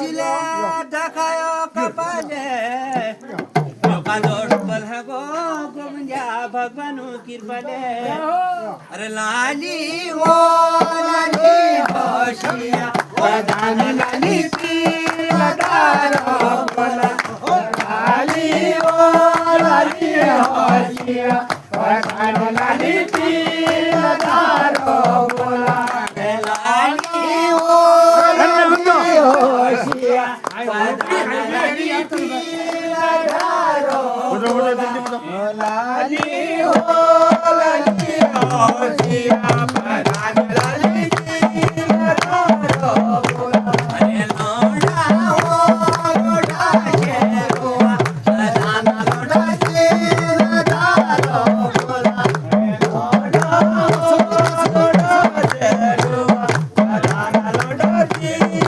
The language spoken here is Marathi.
दिले धकायो कपाले लोका दोष बल्हा गो गोविंदा भगवान कृपाले अरे लाली हो शिया वरदान लाली की लदारो बोला लाली हो शिया वरदान लाली की लदारो बोला लाली हो शिया वरदान लाली की लदारो लाली हो शिया वरदान लाली की लदारो अरे लोड़ा हो लोड़ा शेरुआ वरदान लोड़ा की लदारो